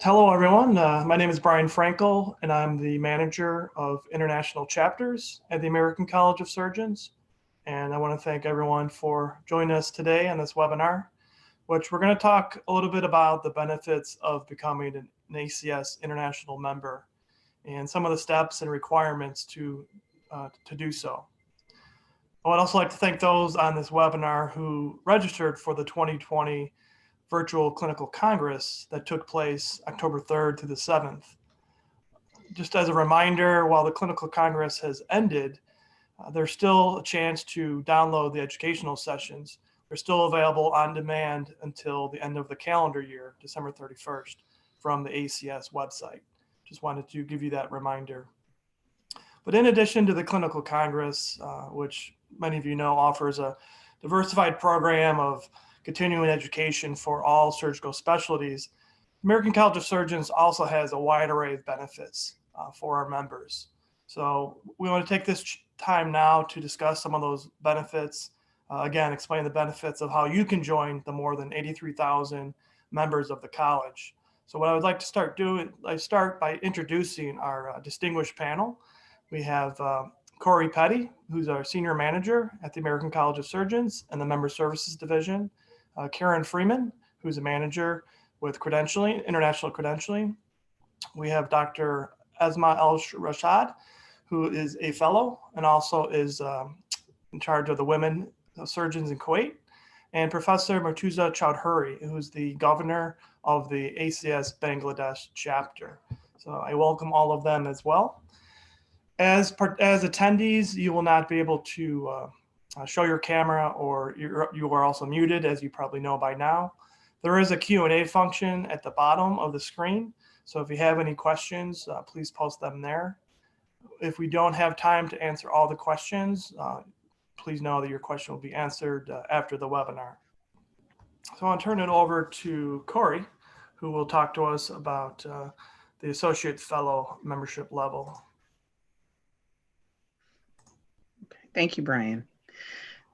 Hello, everyone. My name is Brian Frankel, and I'm the manager of international chapters at the American College of Surgeons. And I want to thank everyone for joining us today on this webinar, which we're going to talk a little bit about the benefits of becoming an ACS International Member and some of the steps and requirements to do so. I would also like to thank those on this webinar who registered for the 2020 Virtual Clinical Congress that took place October 3rd to the 7th. Just as a reminder, while the Clinical Congress has ended, there's still a chance to download the educational sessions. They're still available on demand until the end of the calendar year, December 31st, from the ACS website. Just wanted to give you that reminder. But in addition to the Clinical Congress, which many of you know offers a diversified program of continuing education for all surgical specialties, American College of Surgeons also has a wide array of benefits for our members. So we want to take this time now to discuss some of those benefits. Again, explain the benefits of how you can join the more than 83,000 members of the college. So what I would like to start by introducing our distinguished panel. We have Corey Petty, who's our senior manager at the American College of Surgeons and the Member Services Division. Karen Freeman, who's a manager with credentialing, international credentialing. We have Dr. Esma El-Rashad, who is a fellow and also is in charge of the women surgeons in Kuwait, and Professor Murtuza Chowdhury, who's the governor of the ACS Bangladesh chapter. So I welcome all of them as well. As attendees, you will not be able to show your camera, or you are also muted, as you probably know by now. There is a Q&A function at the bottom of the screen. So if you have any questions, please post them there. If we don't have time to answer all the questions, please know that your question will be answered after the webinar. So I'll turn it over to Corey, who will talk to us about the Associate Fellow membership level. Thank you, Brian.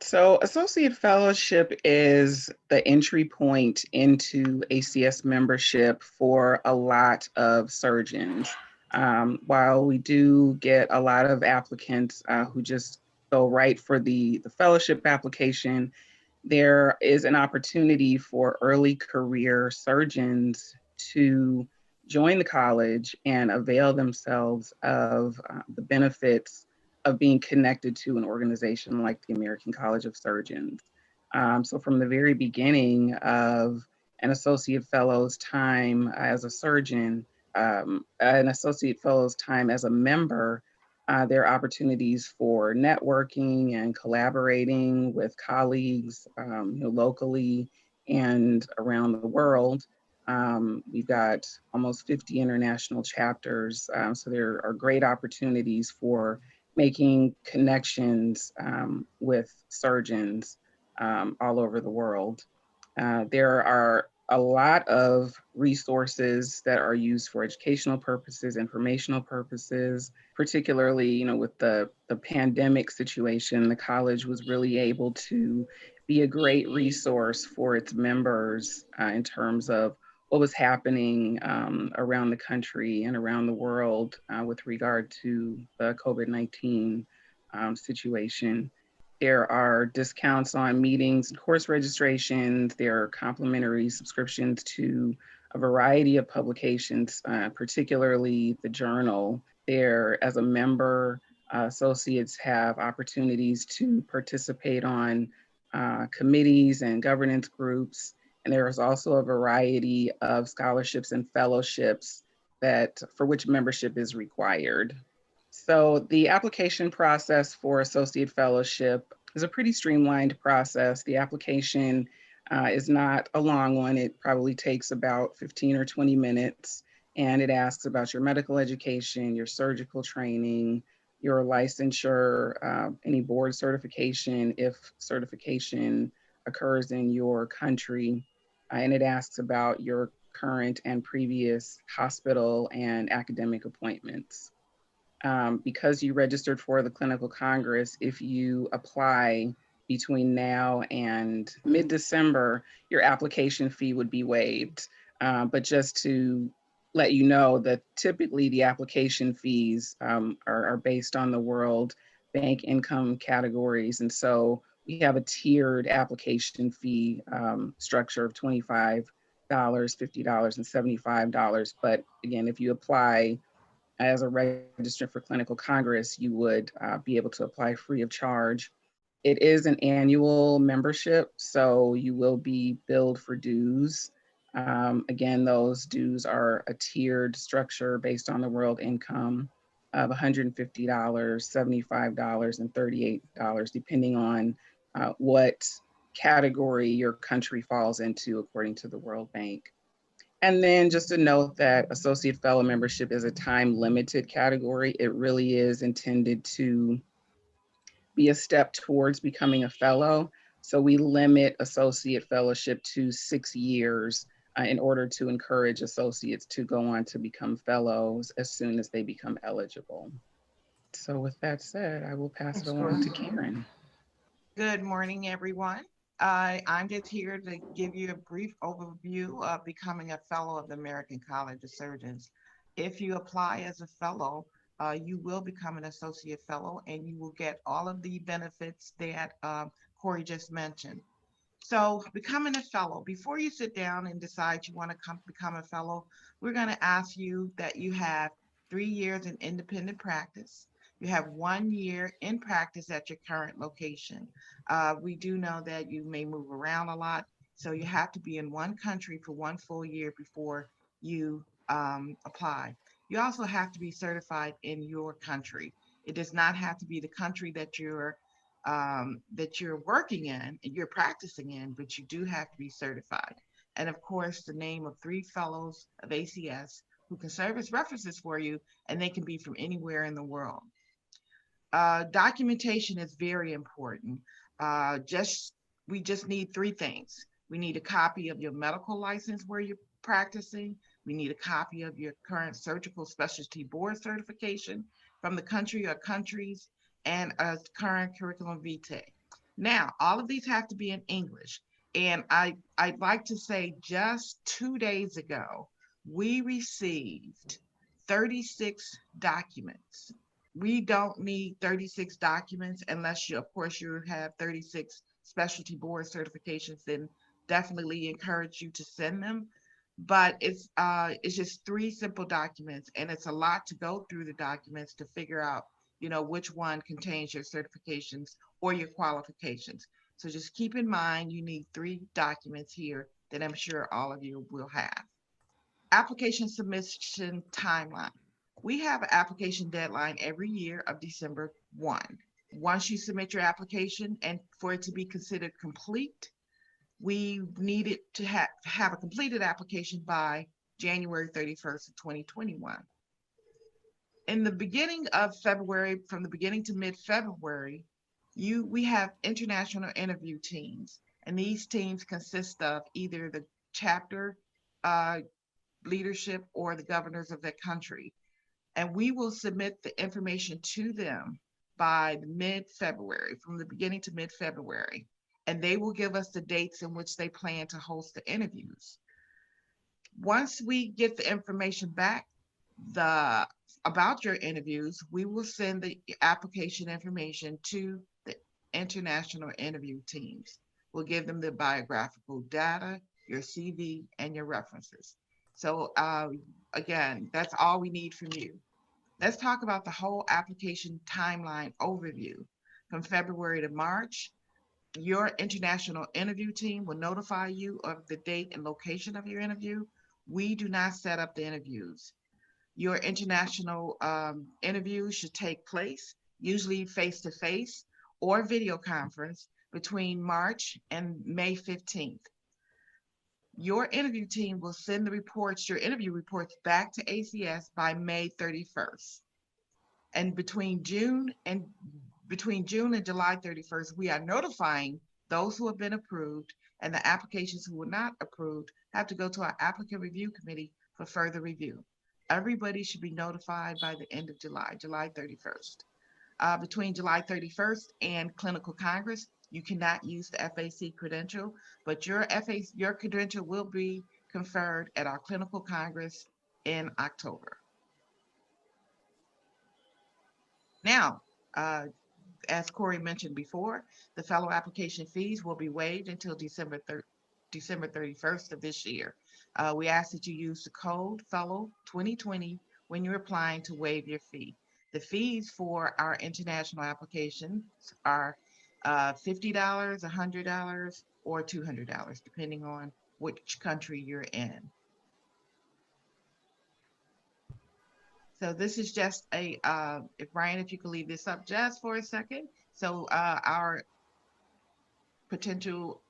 So Associate Fellowship is the entry point into ACS membership for a lot of surgeons. While we do get a lot of applicants who just go right for the fellowship application, there is an opportunity for early career surgeons to join the college and avail themselves of the benefits of being connected to an organization like the American College of Surgeons. So from the very beginning of an associate fellow's time as a surgeon, an associate fellow's time as a member, there are opportunities for networking and collaborating with colleagues locally and around the world. We've got almost 50 international chapters, so there are great opportunities for making connections with surgeons all over the world. There are a lot of resources that are used for educational purposes, informational purposes, particularly, with the pandemic situation. The college was really able to be a great resource for its members in terms of what was happening around the country and around the world with regard to the COVID-19 situation. There are discounts on meetings and course registrations. There are complimentary subscriptions to a variety of publications, particularly the journal. There, as a member, associates have opportunities to participate on committees and governance groups. And there is also a variety of scholarships and fellowships for which membership is required. So the application process for Associate Fellowship is a pretty streamlined process. The application is not a long one. It probably takes about 15 or 20 minutes, and it asks about your medical education, your surgical training, your licensure, any board certification, if certification occurs in your country. And it asks about your current and previous hospital and academic appointments. Because you registered for the Clinical Congress, if you apply between now and mid-December, your application fee would be waived. But just to let you know that typically the application fees are based on the World Bank income categories. And so we have a tiered application fee structure of $25, $50, and $75. But again, if you apply as a registrant for Clinical Congress, you would be able to apply free of charge. It is an annual membership, so you will be billed for dues. Again, those dues are a tiered structure based on the world income of $150, $75, and $38, depending on what category your country falls into according to the World Bank. And then just a note that Associate Fellow membership is a time-limited category. It really is intended to be a step towards becoming a fellow. So we limit associate fellowship to 6 years in order to encourage associates to go on to become fellows as soon as they become eligible. So with that said, I will pass it along to Karen. Good morning, everyone. I'm just here to give you a brief overview of becoming a fellow of the American College of Surgeons. If you apply as a fellow, you will become an associate fellow and you will get all of the benefits that Corey just mentioned. So becoming a fellow, before you sit down and decide you want to become a fellow, we're going to ask you that you have 3 years in independent practice. You have 1 year in practice at your current location. We do know that you may move around a lot, so you have to be in one country for 1 full year before you apply. You also have to be certified in your country. It does not have to be the country that you're working in and you're practicing in, but you do have to be certified. And of course, the name of 3 fellows of ACS who can serve as references for you, and they can be from anywhere in the world. Documentation is very important. We just need 3 things. We need a copy of your medical license where you're practicing. We need a copy of your current surgical specialty board certification from the country or countries, and a current curriculum vitae. Now, all of these have to be in English. And I'd like to say just 2 days ago, we received 36 documents. We don't need 36 documents unless you, of course, you have 36 specialty board certifications, then definitely encourage you to send them. But it's just 3 simple documents, and it's a lot to go through the documents to figure out which one contains your certifications or your qualifications. So just keep in mind, you need 3 documents here that I'm sure all of you will have. Application submission timeline. We have an application deadline every year of December 1. Once you submit your application and for it to be considered complete, we need it to have a completed application by January 31st of 2021. In the beginning of February, from the beginning to mid-February, we have international interview teams, and these teams consist of either the chapter leadership or the governors of their country. And we will submit the information to them by mid-February, from the beginning to mid-February, and they will give us the dates in which they plan to host the interviews. Once we get the information back about your interviews, we will send the application information to the international interview teams. We'll give them the biographical data, your CV, and your references. So again, that's all we need from you. Let's talk about the whole application timeline overview. From February to March, your international interview team will notify you of the date and location of your interview. We do not set up the interviews. Your international interviews should take place, usually face-to-face or video conference, between March and May 15th. Your interview team will send your interview reports back to ACS by May 31st. And between June and July 31st, we are notifying those who have been approved, and the applications who were not approved have to go to our applicant review committee for further review. Everybody should be notified by the end of July 31st. Between July 31st and Clinical Congress, you cannot use the FAC credential, but your credential will be conferred at our Clinical Congress in October. Now, as Corey mentioned before, the fellow application fees will be waived until December 31st of this year. We ask that you use the code fellow 2020 when you're applying to waive your fee. The fees for our international applications are $50, $100, or $200, depending on which country you're in. So this is just a, if Brian, if you could leave this up just for a second. So our potential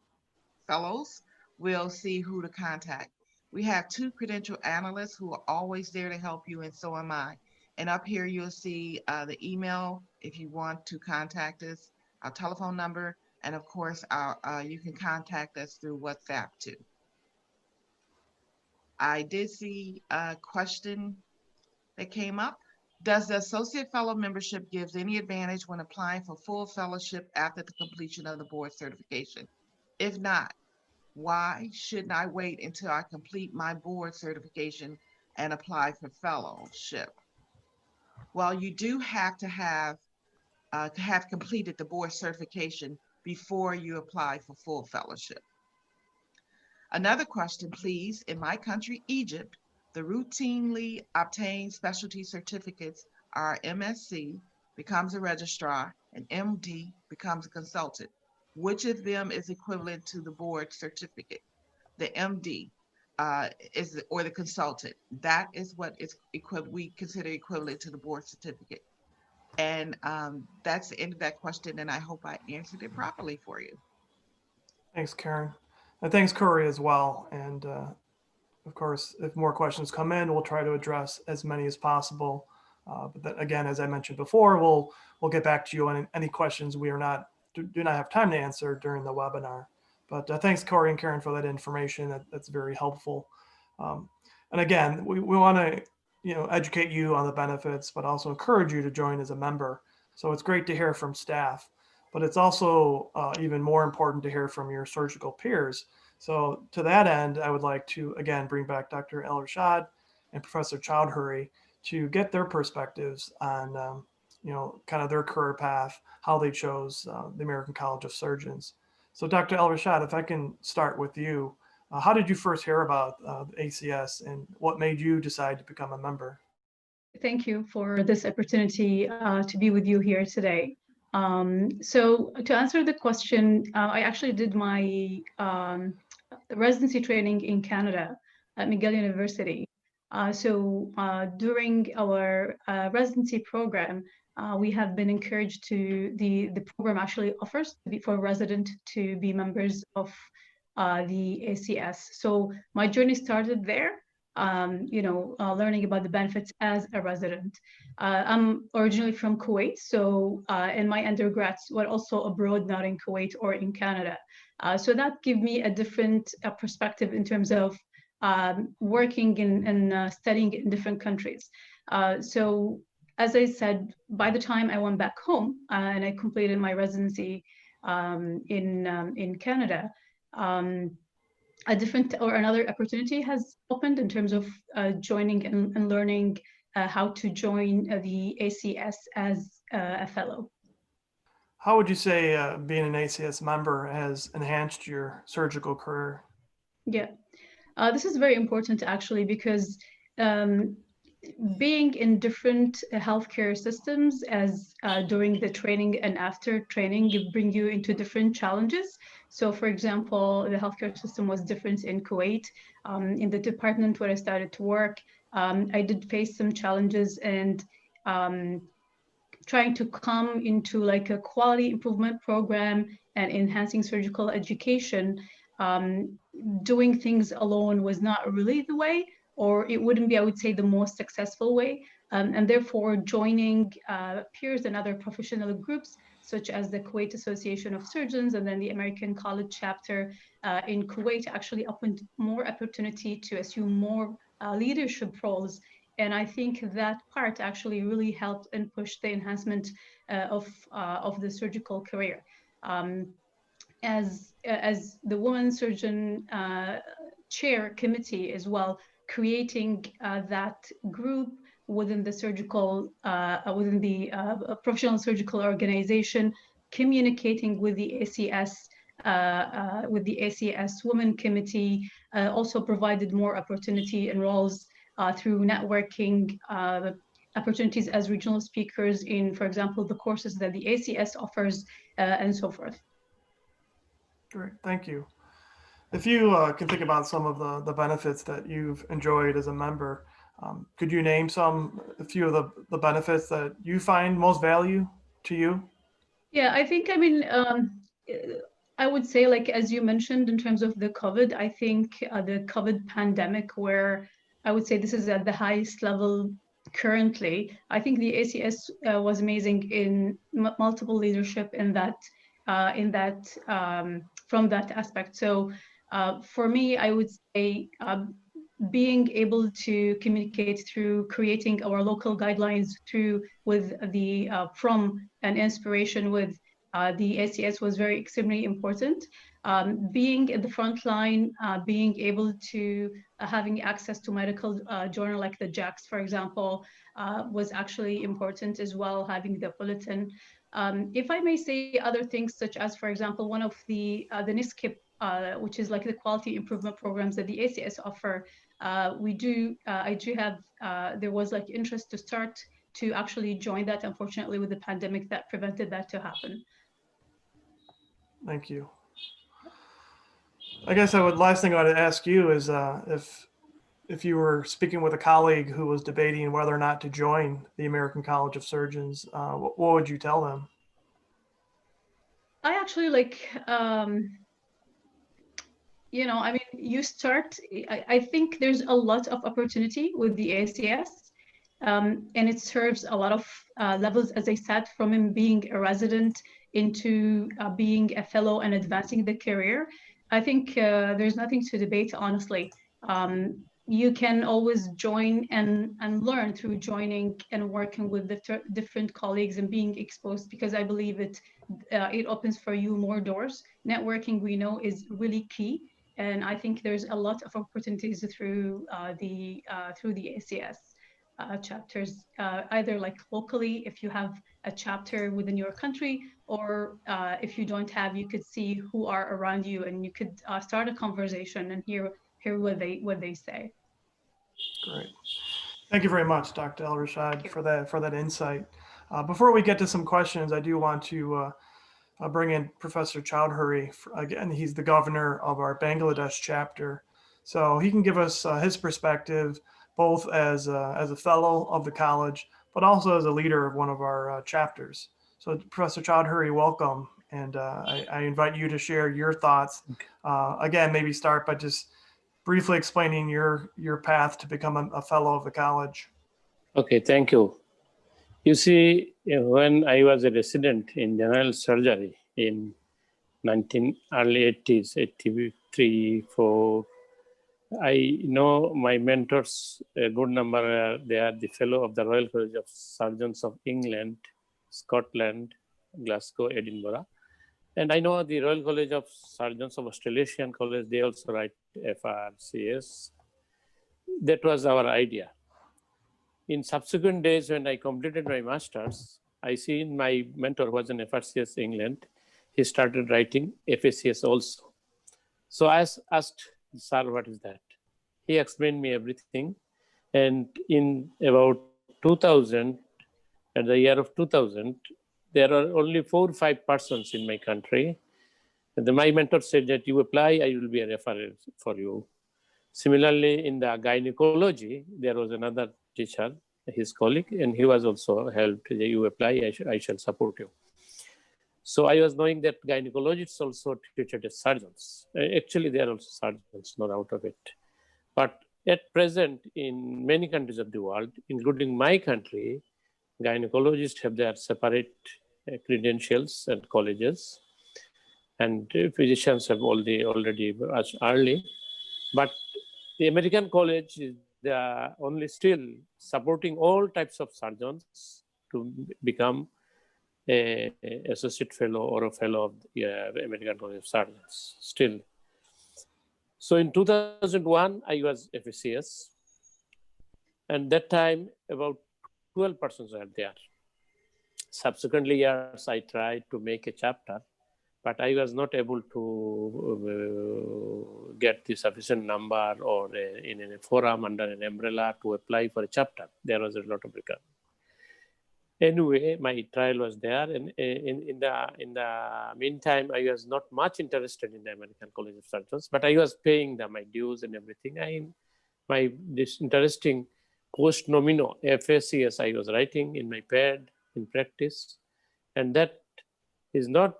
fellows will see who to contact. We have 2 credential analysts who are always there to help you, and so am I. And up here, you'll see the email if you want to contact us, our telephone number, and of course, you can contact us through WhatsApp too. I did see a question that came up. Does the Associate Fellow membership gives any advantage when applying for full fellowship after the completion of the board certification? If not, why shouldn't I wait until I complete my board certification and apply for fellowship? Well, you do have to have completed the board certification before you apply for full fellowship. Another question, please. In my country, Egypt, the routinely obtained specialty certificates are MSc becomes a registrar and MD becomes a consultant. Which of them is equivalent to the board certificate? The MD or the consultant. That is what is we consider equivalent to the board certificate. And that's the end of that question, and I hope I answered it properly for you. Thanks, Karen. And thanks, Corey, as well. And of course, if more questions come in, we'll try to address as many as possible. But then, again, as I mentioned before, we'll get back to you on any questions we do not have time to answer during the webinar. But thanks, Corey and Karen, for that information. That's very helpful. And again, we want to educate you on the benefits, but also encourage you to join as a member. So it's great to hear from staff, but it's also even more important to hear from your surgical peers. So to that end, I would like to, again, bring back Dr. El-Rashad and Professor Chowdhury to get their perspectives on, kind of their career path, how they chose the American College of Surgeons. So Dr. El-Rashad, if I can start with you, how did you first hear about the ACS and what made you decide to become a member? Thank you for this opportunity to be with you here today. So to answer the question, I actually did my residency training in Canada at McGill University. So during our residency program, we have been encouraged to, the program actually offers for resident to be members of the ACS. So my journey started there, learning about the benefits as a resident. I'm originally from Kuwait, so and my undergrads were also abroad, not in Kuwait or in Canada. So that gave me a different perspective in terms of working and studying in different countries. So as I said, by the time I went back home and I completed my residency in Canada, another opportunity has opened in terms of joining and learning how to join the ACS as a fellow. How would you say being an ACS member has enhanced your surgical career? Yeah, this is very important actually, because being in different healthcare systems as during the training and after training bring you into different challenges. So for example, the healthcare system was different in Kuwait. In the department where I started to work, I did face some challenges and trying to come into like a quality improvement program and enhancing surgical education. Doing things alone was not really the way, or it wouldn't be, I would say, the most successful way. And therefore joining peers and other professional groups, such as the Kuwait Association of Surgeons and then the American College chapter in Kuwait, actually opened more opportunity to assume more leadership roles. And I think that part actually really helped and pushed the enhancement of the surgical career. As the Women Surgeon Chair Committee as well creating that group within the professional surgical organization, communicating with the ACS Women Committee, also provided more opportunity and roles through networking opportunities as regional speakers in, for example, the courses that the ACS offers, and so forth. Great, thank you. If you can think about some of the benefits that you've enjoyed as a member, could you name a few of the benefits that you find most value to you? Yeah, I think, I would say, like, as you mentioned, in terms of the COVID, I think the COVID pandemic, where I would say this is at the highest level currently, I think the ACS was amazing in multiple leadership in that from that aspect. So for me, I would say being able to communicate through creating our local guidelines with the from an inspiration with the ACS was very extremely important. Being in the front line, being able to having access to medical journal like the JACS, for example, was actually important as well, having the bulletin. If I may say other things, such as, for example, one of the NISCIP, which is like the quality improvement programs that the ACS offer, I do have, there was like interest to start to actually join that. Unfortunately, with the pandemic, that prevented that to happen. Thank you. I guess last thing I would ask you is if you were speaking with a colleague who was debating whether or not to join the American College of Surgeons, what would you tell them? I actually you start, I think there's a lot of opportunity with the ACS, and it serves a lot of levels, as I said, from being a resident into being a fellow and advancing the career. I think there's nothing to debate, honestly. You can always join and learn through joining and working with the different colleagues and being exposed, because I believe it opens for you more doors. Networking, we know, is really key. And I think there's a lot of opportunities through the ACS chapters, either like locally, if you have a chapter within your country, or if you don't have, you could see who are around you, and you could start a conversation and hear what they say. Great. Thank you very much, Dr. El-Rashad, for that insight. Before we get to some questions, I do want to bring in Professor Chowdhury. Again, he's the governor of our Bangladesh chapter. So he can give us his perspective, both as a fellow of the college, but also as a leader of one of our chapters. So Professor Chowdhury, welcome. And I invite you to share your thoughts. Again, maybe start by just briefly explaining your path to become a fellow of the college. Okay, thank you. You see, when I was a resident in general surgery in early 80s, 83, 4, I know my mentors, a good number, they are the fellow of the Royal College of Surgeons of England, Scotland, Glasgow, Edinburgh. And I know the Royal College of Surgeons of Australasian College, they also write FRCS. That was our idea. In subsequent days, when I completed my master's, I seen my mentor was in FRCS England. He started writing FACS also. So I asked, sir, what is that? He explained me everything. And in about 2000, at the year of 2000, there are only 4 or 5 persons in my country. And my mentor said that you apply, I will be a referral for you. Similarly, in the gynecology, there was another teacher, his colleague, and he was also helped. You apply, I shall support you. So I was knowing that gynecologists also treated as surgeons. Actually, they are also surgeons, no doubt of it. But at present, in many countries of the world, including my country, gynecologists have their separate credentials and colleges, and physicians have already as early. But the American college is only still supporting all types of surgeons to become an associate fellow or a fellow of the American College of Surgeons still. So in 2001, I was FACS. And that time, about 12 persons were there. Subsequently years, I tried to make a chapter, but I was not able to get the sufficient number or in a forum under an umbrella to apply for a chapter. There was a lot of requirement. Anyway, my trial was there, and in the meantime, I was not much interested in the American College of Surgeons, but I was paying my dues and everything. This interesting post nomino FACS I was writing in my pad in practice, and that is not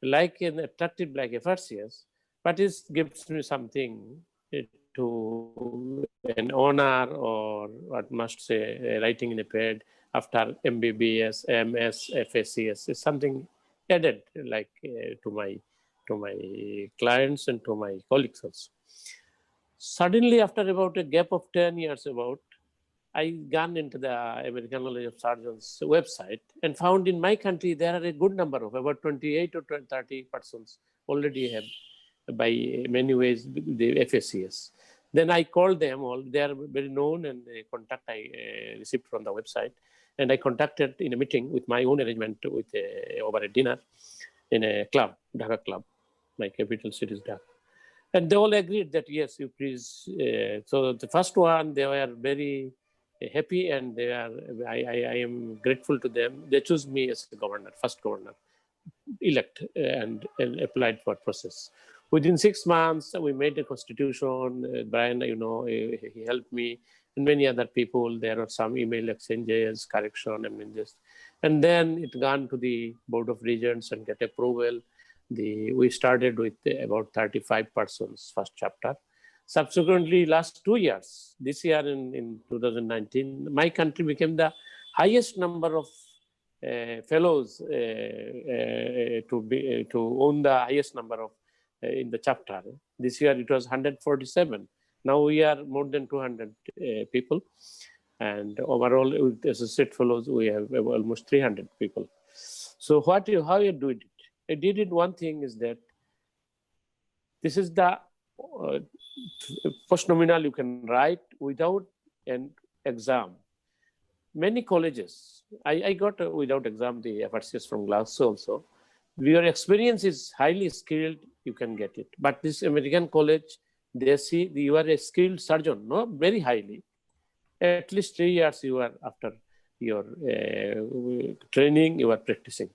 like an attractive like FRCS, but it gives me something to an honor, or what must say, writing in a pad after MBBS, MS, FACS is something added like to my clients and to my colleagues also. Suddenly, after about a gap of 10 years, I gone into the American College of Surgeons website and found in my country there are a good number of about 28 or 30 persons already have by many ways the FACS. Then I called them all. They are very known, and the contact I received from the website. And I contacted in a meeting with my own arrangement with over a dinner in a club, Dhaka club, my capital city is Dhaka. And they all agreed that yes, you please. So the first one, they were very happy, and they are. I am grateful to them. They chose me as the governor, first governor, elect and applied for process. Within 6 months, we made a constitution. Brian, he helped me, and many other people. There are some email exchanges, correction, and then it gone to the Board of Regents and get approval. We started with about 35 persons, first chapter. Subsequently, last 2 years, this year in 2019, my country became the highest number of fellows to own the highest number of in the chapter. This year it was 147. Now we are more than 200 people, and overall with associate fellows we have almost 300 people. So how you do it? I did it. One thing is that this is the post nominal you can write without an exam. Many colleges, I got without exam the FRCS from Glasgow also. Your experience is highly skilled, you can get it. But this American college, they see you are a skilled surgeon, no, very highly. At least 3 years you are after your training, you are practicing.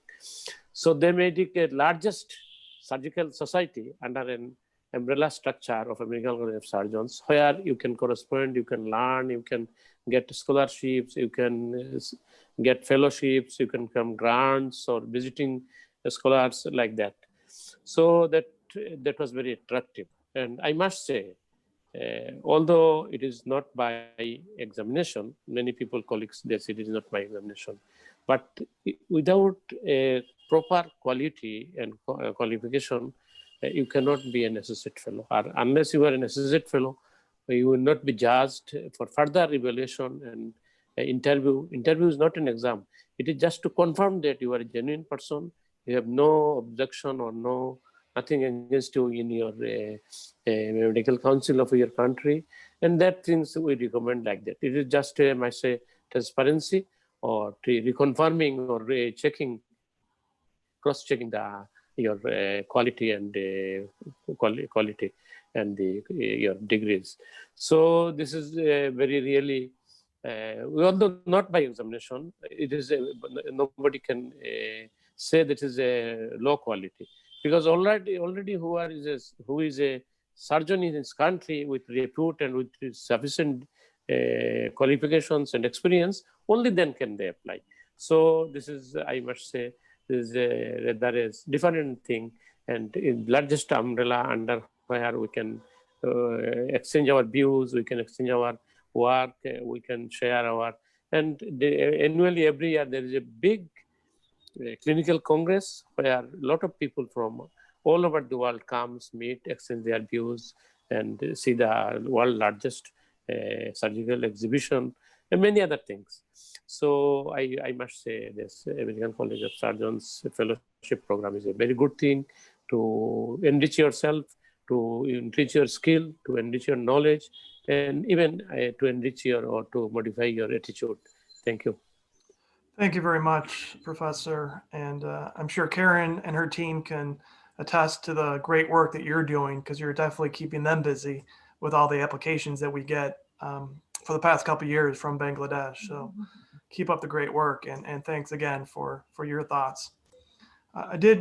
So they made it the largest surgical society under an umbrella structure of American College of Surgeons, where you can correspond, you can learn, you can get scholarships, you can get fellowships, you can come grants or visiting scholars like that. So that was very attractive. And I must say, although it is not by examination, many people, colleagues, they say it is not by examination, but without a proper quality and qualification, you cannot be an associate fellow. Or unless you are an associate fellow, you will not be judged for further evaluation and interview. Interview is not an exam. It is just to confirm that you are a genuine person. You have no objection or nothing against you in your medical council of your country. And that things we recommend like that. It is just, I might say, transparency or reconfirming or checking, cross-checking your quality and quality and your degrees. So this is very really, although not by examination, it is nobody can say that is a low quality, because already who is a surgeon in his country with repute and with sufficient qualifications and experience, only then can they apply. So this is, I must say, this is rather a different thing, and in largest umbrella under where we can exchange our views, we can exchange our work, we can share our, and annually every year there is a big clinical congress where a lot of people from all over the world comes, meet, exchange their views, and see the world largest surgical exhibition and many other things. So I must say this American College of Surgeons fellowship program is a very good thing to enrich yourself, to enrich your skill, to enrich your knowledge, and even to enrich your or to modify your attitude. Thank you. Thank you very much, Professor. And I'm sure Karen and her team can attest to the great work that you're doing, because you're definitely keeping them busy with all the applications that we get for the past couple of years from Bangladesh. So keep up the great work, and thanks again for your thoughts.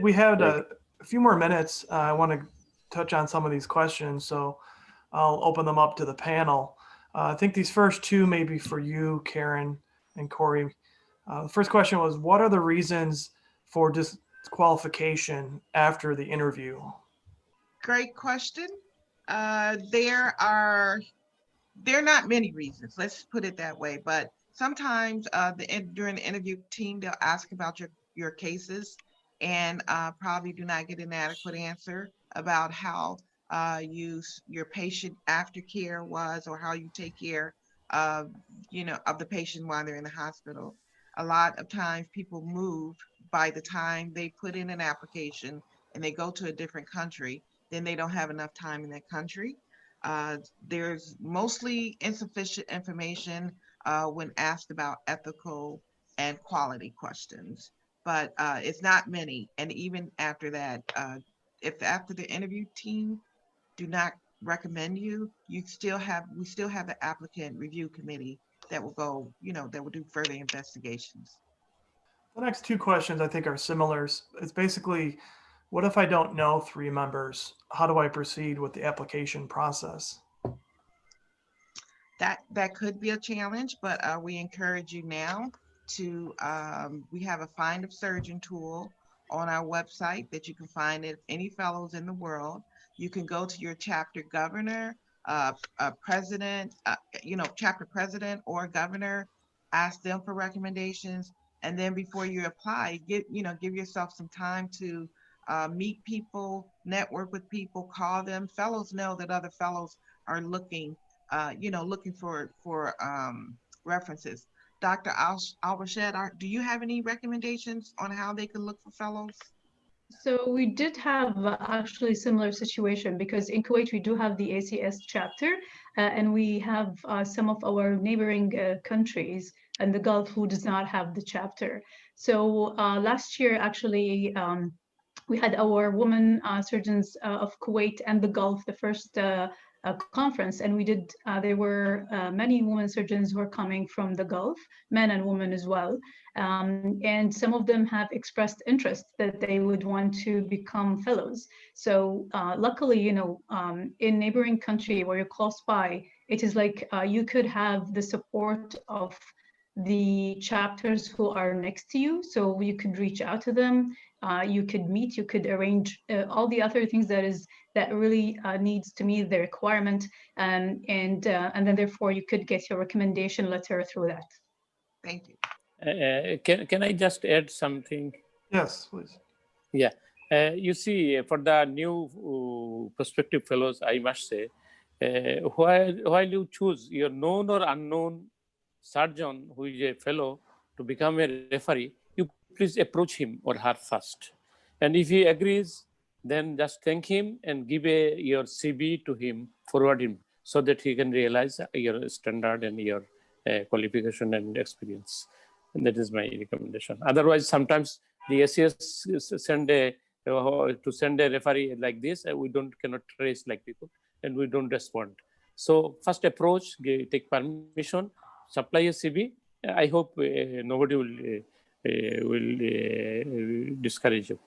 We had a few more minutes. I want to touch on some of these questions, so I'll open them up to the panel. I think these first two may be for you, Karen and Corey. The first question was, what are the reasons for disqualification after the interview? Great question. There are not many reasons. Let's put it that way. But sometimes during the interview team, they'll ask about your cases and probably do not get an adequate answer about how your patient aftercare was, or how you take care of the patient while they're in the hospital. A lot of times people move by the time they put in an application and they go to a different country, then they don't have enough time in that country. There's mostly insufficient information when asked about ethical and quality questions, but it's not many. And even after that, if after the interview team do not recommend you, we still have the applicant review committee that will go, that will do further investigations. The next two questions I think are similar. It's basically, what if I don't know 3 members? How do I proceed with the application process? That could be a challenge, but we encourage you now to, we have a find a surgeon tool on our website that you can find it any fellows in the world. You can go to your chapter governor, president, chapter president or governor, ask them for recommendations. And then before you apply, give yourself some time to meet people, network with people, call them. Fellows know that other fellows are looking for references. Dr. Al-Rashed, do you have any recommendations on how they can look for fellows? So we did have actually similar situation, because in Kuwait we do have the ACS chapter, and we have some of our neighboring countries in the Gulf who does not have the chapter. So last year actually we had our women surgeons of Kuwait and the Gulf, the first conference, and there were many women surgeons who are coming from the Gulf, men and women as well. And some of them have expressed interest that they would want to become fellows. So luckily, in neighboring country where you're close by, it is like you could have the support of the chapters who are next to you. So you could reach out to them, you could meet, you could arrange all the other things that really needs to meet the requirement, and then therefore you could get your recommendation letter through that. Thank you. Can I just add something? Yes, please. Yeah. You see, for the new prospective fellows, I must say, while you choose your known or unknown surgeon who is a fellow to become a referee, you please approach him or her first. And if he agrees, then just thank him and give your CV to him, forward him, so that he can realize your standard and your qualification and experience. And that is my recommendation. Otherwise, sometimes the ACS send a referee like this, we cannot trace like people, and we don't respond. So first approach, take permission, supply a CV. I hope nobody will discourage you.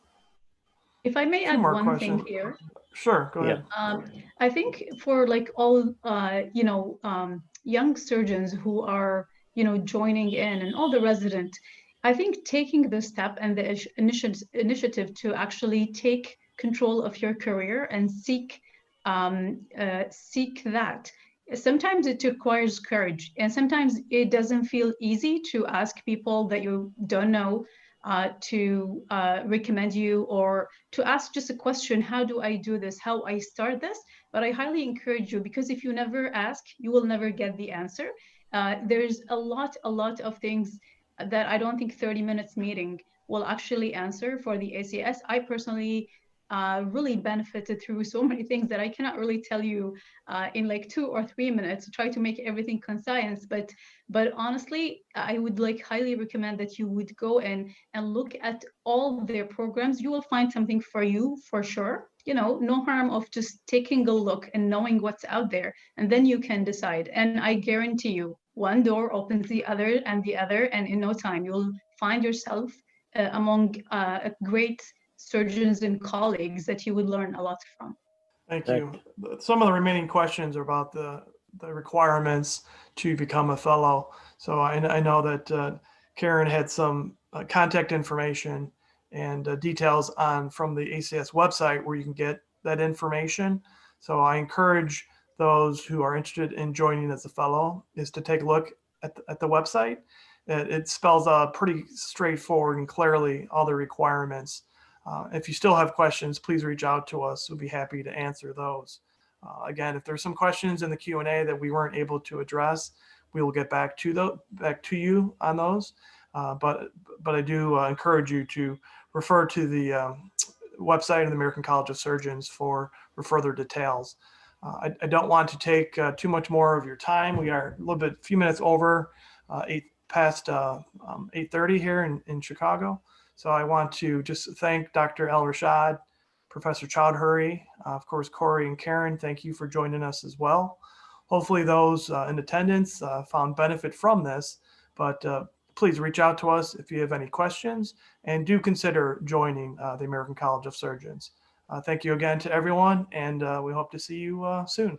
If I may add one thing here. Sure, go ahead. I think for like all young surgeons who are joining in, and all the residents, I think taking the step and the initiative to actually take control of your career and seek that. Sometimes it requires courage, and sometimes it doesn't feel easy to ask people that you don't know to recommend you, or to ask just a question, how do I do this, how I start this? But I highly encourage you, because if you never ask, you will never get the answer. There's a lot of things that I don't think 30 minutes meeting will actually answer for the ACS. I personally really benefited through so many things that I cannot really tell you in like 2 or 3 minutes. Try to make everything concise, but honestly, I would like highly recommend that you would go and look at all their programs. You will find something for you for sure. You know, no harm of just taking a look and knowing what's out there, and then you can decide. And I guarantee you, one door opens the other and the other, and in no time you'll find yourself among great surgeons and colleagues that you would learn a lot from. Thank you. Some of the remaining questions are about the requirements to become a fellow. So I know that Karen had some contact information and details from the ACS website where you can get that information. So I encourage those who are interested in joining as a fellow is to take a look at the website. It spells out pretty straightforward and clearly all the requirements. If you still have questions, please reach out to us. We'll be happy to answer those. Again, if there's some questions in the Q&A that we weren't able to address, we will get back to you on those. But I do encourage you to refer to the website of the American College of Surgeons for further details. I don't want to take too much more of your time. We are a few minutes over 8:30 here in Chicago. So I want to just thank Dr. El Rashad, Professor Chowdhury, of course, Corey and Karen, thank you for joining us as well. Hopefully those in attendance found benefit from this, but please reach out to us if you have any questions, and do consider joining the American College of Surgeons. Thank you again to everyone, and we hope to see you soon.